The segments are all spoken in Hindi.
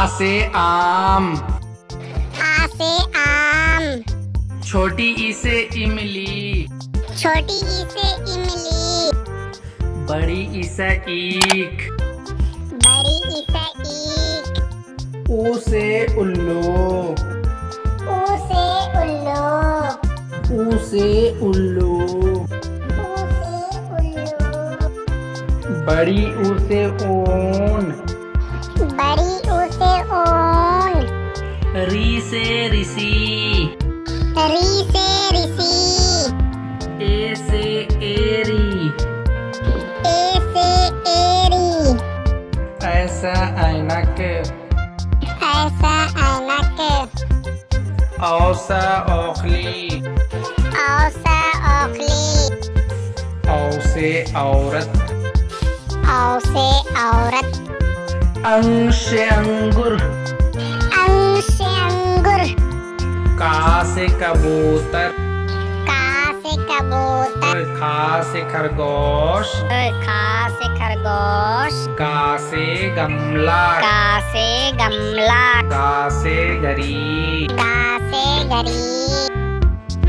से आम। आ से आम। छोटी ई से इमली। छोटी ई से इमली। बड़ी ई से ईख। बड़ी ई से ईख। ऊ से उल्लू। ऊ से उल्लू। ऊ से उल्लू। ऊ से उल्लू। बड़ी ऊ से ऊन। बड़ी ऊ से ऊन। री से ऋषि। री से ऋषि। ए से एरी। ए से एरी। ऐसा ऐनक। ऐसा ऐनक। औसा औखली। औसा औखली। औ से औरत। औ से औरत। अंग से अंगुर। अंग से अंगुर। का से कबूतर। का से कबूतर। खा से खरगोश। खा से खरगोश। गा से गमला। गा से गमला। गा से घड़ी। गा से घड़ी।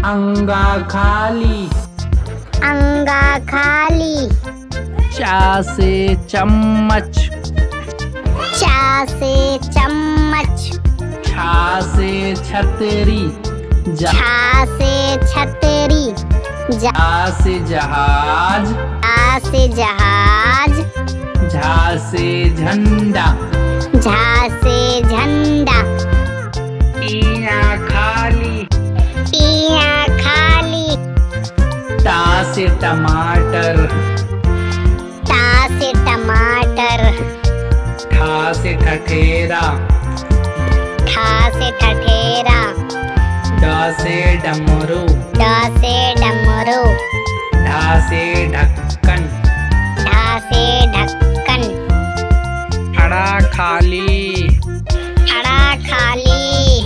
अंगा खाली। अंगा खाली। चा से चम्मच। चा से चम्मच। छा से छतरी। छा से छतरी। जा से जहाज। जा से जहाज। झा से झंडा। झा से झंडा। इया खाली। इया खाली। टा से टमाटर। टा से टमाटर। ठा से ठठेरा। ठा से ठठेरा। ड से डमरू। ड से डमरू। ढा से ढक्कन। ढा से ढक्कन। अड़ा खाली। अड़ा खाली।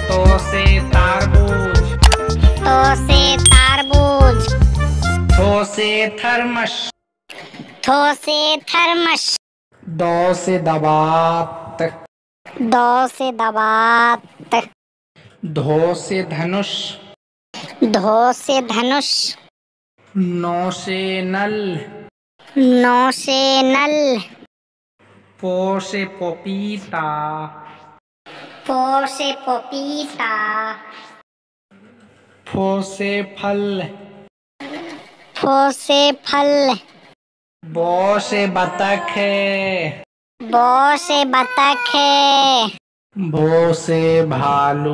तो से तारबूज। तो से तारबूज। थो से थर्मस। थो से थर्मस। दो से दबात। दो से दबात। धो से धनुष। धो से धनुष। नो से नल। नो से नल। पो से पपीता। पो से पपीता। फो से फल। फो से फल। बो से बतख। बो से बतख। भो से भालू।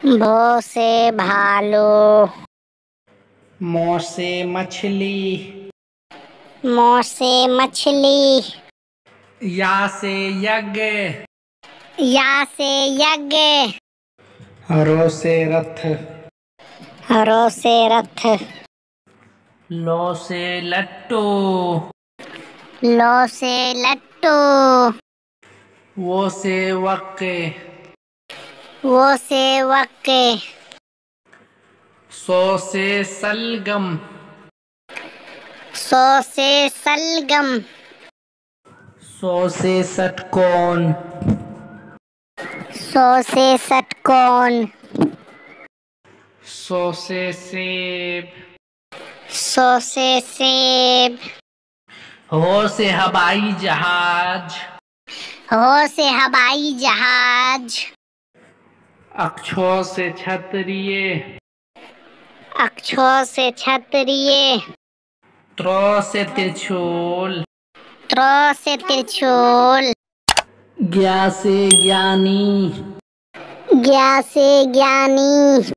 भो से भालू। मो से मछली। मो से मछली। या से यज्ञ। या से यज्ञ। रो से रथ। रो से रथ। लो से लट्टू। लो से लट्टू। वो से वक्के। वो से वक्के। सो से सलगम। सो से सलगम। सो से षटकोण। सो से षटकोण। सो से सेब। सो से सेब। हो से हवाई जहाज। हो से हवाई जहाज। अक्षो से छतरिये। अक्षो से छतरिये। त्रो से त्रिशूल। त्रो से त्रिशूल। ज्ञा से ज्ञानी। ज्ञा से ज्ञानी।